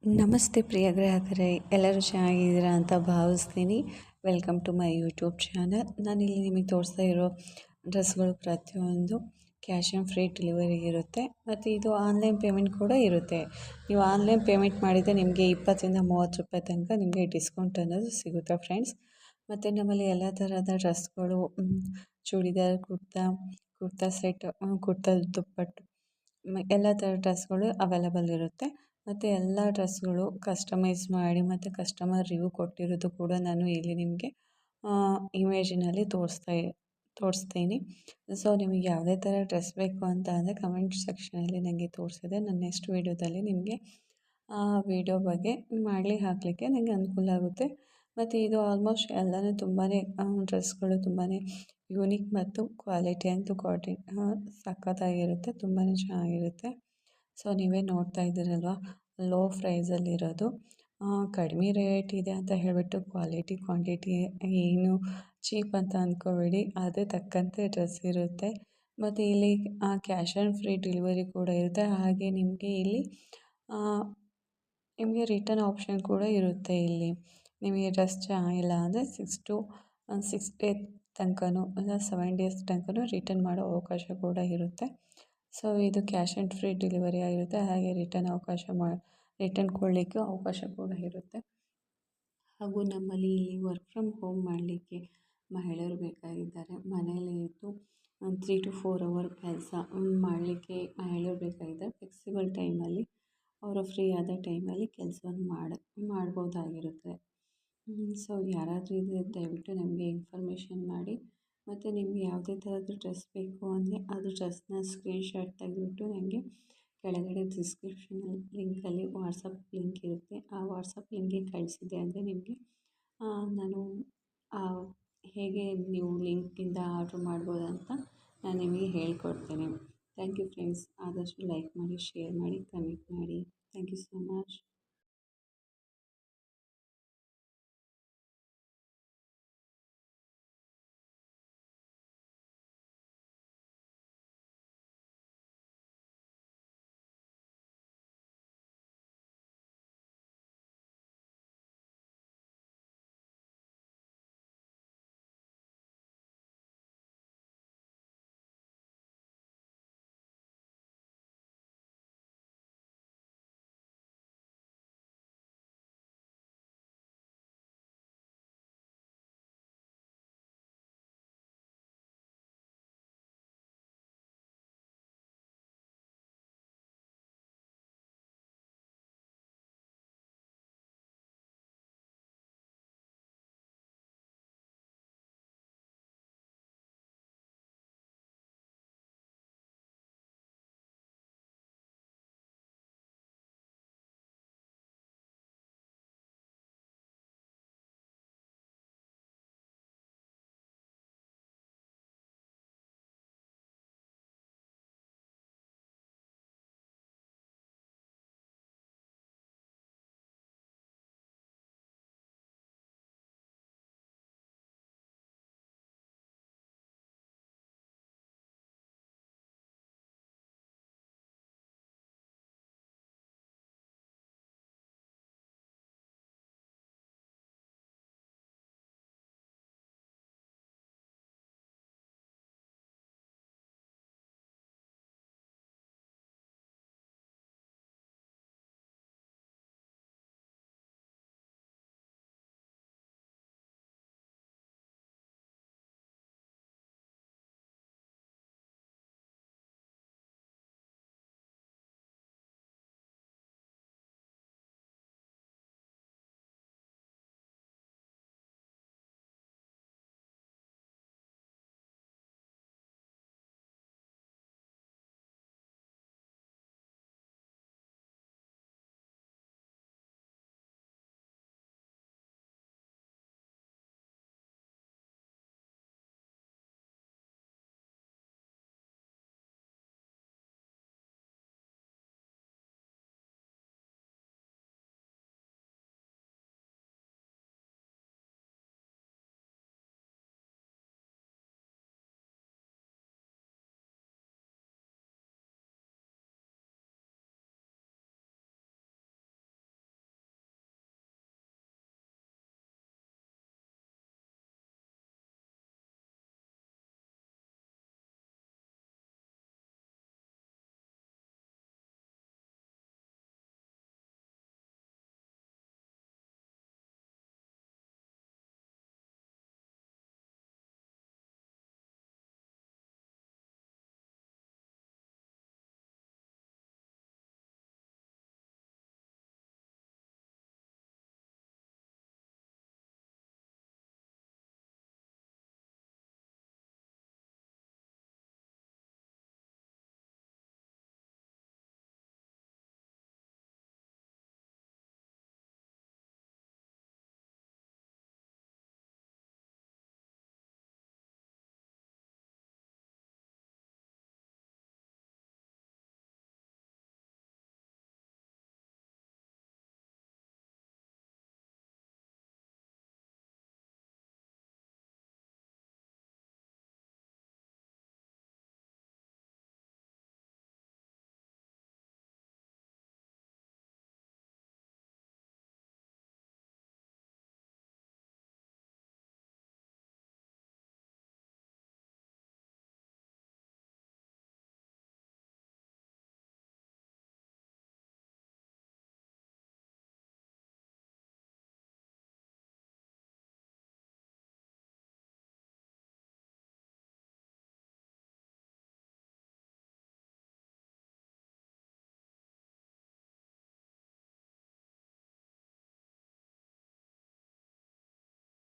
ನಮಸ್ತೆ ಪ್ರಿಯ ಗ್ರಾಹಕರೇ, ಎಲ್ಲರೂ ಚೆನ್ನಾಗಿದ್ದೀರಾ ಅಂತ ಭಾವಿಸ್ತೀನಿ. Welcome to my YouTube channel. ನಾನಿಲ್ಲಿ ನಿಮಗೆ ತೋರಿಸ್ತಾ ಇರೋ ಡ್ರೆಸ್ಗಳು ಪ್ರತಿಯೊಂದು ಕ್ಯಾಶ್ ಆನ್ ಫ್ರೀ ಡೆಲಿವರಿ ಇರುತ್ತೆ. ಮತ್ತು ಇದು ಆನ್ಲೈನ್ ಪೇಮೆಂಟ್ ಕೂಡ ಇರುತ್ತೆ. ನೀವು ಆನ್ಲೈನ್ ಪೇಮೆಂಟ್ ಮಾಡಿದರೆ ನಿಮಗೆ 20ರಿಂದ 30 ರೂಪಾಯಿ ತನಕ ನಿಮಗೆ ಡಿಸ್ಕೌಂಟ್ ಅನ್ನೋದು ಸಿಗುತ್ತೆ ಫ್ರೆಂಡ್ಸ್. ಮತ್ತು ನಮ್ಮಲ್ಲಿ ಎಲ್ಲ ಥರದ ಡ್ರೆಸ್ಗಳು, ಚೂಡಿದಾರ್, ಕುರ್ತಾ ಸೆಟ್, ಕುರ್ತಾ ದುಪ್ಪಟ್ಟು, ಎಲ್ಲ ಥರ ಡ್ರೆಸ್ಗಳು ಅವೈಲಬಲ್ ಇರುತ್ತೆ. ಮತ್ತು ಎಲ್ಲ ಡ್ರೆಸ್ಗಳು ಕಸ್ಟಮೈಸ್ ಮಾಡಿ ಮತ್ತು ಕಸ್ಟಮರ್ ರಿವ್ಯೂ ಕೊಟ್ಟಿರೋದು ಕೂಡ ನಾನು ಇಲ್ಲಿ ನಿಮಗೆ ಇಮೇಜಿನಲ್ಲಿ ತೋರಿಸ್ತೀನಿ. ಸೊ ನಿಮಗೆ ಯಾವುದೇ ಥರ ಡ್ರೆಸ್ ಬೇಕು ಅಂತ ಅಂದರೆ ಕಮೆಂಟ್ ಸೆಕ್ಷನಲ್ಲಿ ನನಗೆ ತೋರಿಸಿದೆ. ನಾನು ನೆಕ್ಸ್ಟ್ ವೀಡಿಯೋದಲ್ಲಿ ನಿಮಗೆ ಆ ವಿಡಿಯೋ ಬಗ್ಗೆ ಹಾಕಲಿಕ್ಕೆ ನನಗೆ ಅನುಕೂಲ ಆಗುತ್ತೆ. ಮತ್ತು ಇದು ಆಲ್ಮೋಸ್ಟ್ ಎಲ್ಲನೂ ತುಂಬಾ ಡ್ರೆಸ್ಗಳು ತುಂಬಾ ಯೂನಿಕ್ ಮತ್ತು ಕ್ವಾಲಿಟಿ ಅಂತೂ ಸಖತ್ತಾಗಿರುತ್ತೆ, ತುಂಬಾ ಚೆನ್ನಾಗಿರುತ್ತೆ. ಸೊ ನೀವೇ ನೋಡ್ತಾ ಇದ್ದೀರಲ್ವ, ಲೋ ಪ್ರೈಸಲ್ಲಿರೋದು, ಕಡಿಮೆ ರೇಟ್ ಇದೆ ಅಂತ ಹೇಳಿಬಿಟ್ಟು ಕ್ವಾಂಟಿಟಿ ಏನು ಚೀಪ್ ಅಂತ ಅಂದ್ಕೋಬೇಡಿ. ಅದೇ ತಕ್ಕಂತೆ ಡ್ರೆಸ್ ಇರುತ್ತೆ. ಮತ್ತು ಇಲ್ಲಿ ಕ್ಯಾಶ್ ಆನ್ ಫ್ರೀ ಡೆಲಿವರಿ ಕೂಡ ಇರುತ್ತೆ. ಹಾಗೆ ನಿಮಗೆ ಇಲ್ಲಿ ನಿಮಗೆ ರಿಟರ್ನ್ ಆಪ್ಷನ್ ಕೂಡ ಇರುತ್ತೆ. ಇಲ್ಲಿ ನಿಮಗೆ ಡ್ರೆಸ್ ಚೆನ್ನಾಗಿಲ್ಲ ಅಂದರೆ 6 ಡೇ ತನಕನೂ ಇಲ್ಲ 7 ಡೇಸ್ ತನಕನೂ ರಿಟರ್ನ್ ಮಾಡೋ ಅವಕಾಶ ಕೂಡ ಇರುತ್ತೆ. ಸೊ ಇದು ಕ್ಯಾಶ್ ಆನ್ ಫ್ರೀ ಡೆಲಿವರಿ ಆಗಿರುತ್ತೆ. ಹಾಗೆ ರಿಟರ್ನ್ ಕೊಡಲಿಕ್ಕೆ ಅವಕಾಶ ಕೂಡ ಇರುತ್ತೆ. ಹಾಗೂ ನಮ್ಮಲ್ಲಿ ಇಲ್ಲಿ ವರ್ಕ್ ಫ್ರಮ್ ಹೋಮ್ ಮಾಡಲಿಕ್ಕೆ ಮಹಿಳೆಯರು ಬೇಕಾಗಿದ್ದಾರೆ. ಮನೆಯಲ್ಲೇ ಇದ್ದು 3 to 4 ಅವರ್ ಕೆಲಸ ಮಾಡಲಿಕ್ಕೆ ಮಹಿಳೆಯರು ಬೇಕಾಗಿದ್ದಾರೆ. ಫ್ಲೆಕ್ಸಿಬಲ್ ಟೈಮಲ್ಲಿ ಅವರು ಫ್ರೀ ಆದ ಟೈಮಲ್ಲಿ ಕೆಲಸವನ್ನು ಮಾಡ್ಬೋದಾಗಿರುತ್ತೆ. ಸೊ ಯಾರಾದರೂ ಇದ್ದರೆ ದಯವಿಟ್ಟು ನಮಗೆ ಇನ್ಫಾರ್ಮೇಷನ್ ಮಾಡಿ. ಮತ್ತು ನಿಮಗೆ ಯಾವುದೇ ಥರದ್ದು ಡ್ರೆಸ್ ಬೇಕು ಅಂದರೆ ಅದು ಡ್ರೆಸ್ನ ಸ್ಕ್ರೀನ್ಶಾಟ್ ತೆಗೆದುಬಿಟ್ಟು ನನಗೆ ಕೆಳಗಡೆ ಡಿಸ್ಕ್ರಿಪ್ಷನಲ್ಲಿ ಲಿಂಕಲ್ಲಿ ವಾಟ್ಸಪ್ ಲಿಂಕ್ ಇರುತ್ತೆ. ಆ ವಾಟ್ಸಪ್ ಲಿಂಕ್ಗೆ ಕಳಿಸಿದೆ ಅಂದರೆ ನಿಮಗೆ ನಾನು ಹೇಗೆ ನೀವು ಲಿಂಕಿಂದ ಆರ್ಡ್ರ್ ಮಾಡ್ಬೋದು ಅಂತ ನಾನು ನಿಮಗೆ ಹೇಳ್ಕೊಡ್ತೇನೆ. Thank you friends. ಆದಷ್ಟು ಲೈಕ್ ಮಾಡಿ, ಶೇರ್ ಮಾಡಿ, ಕಮೆಂಟ್ ಮಾಡಿ. Thank you so much.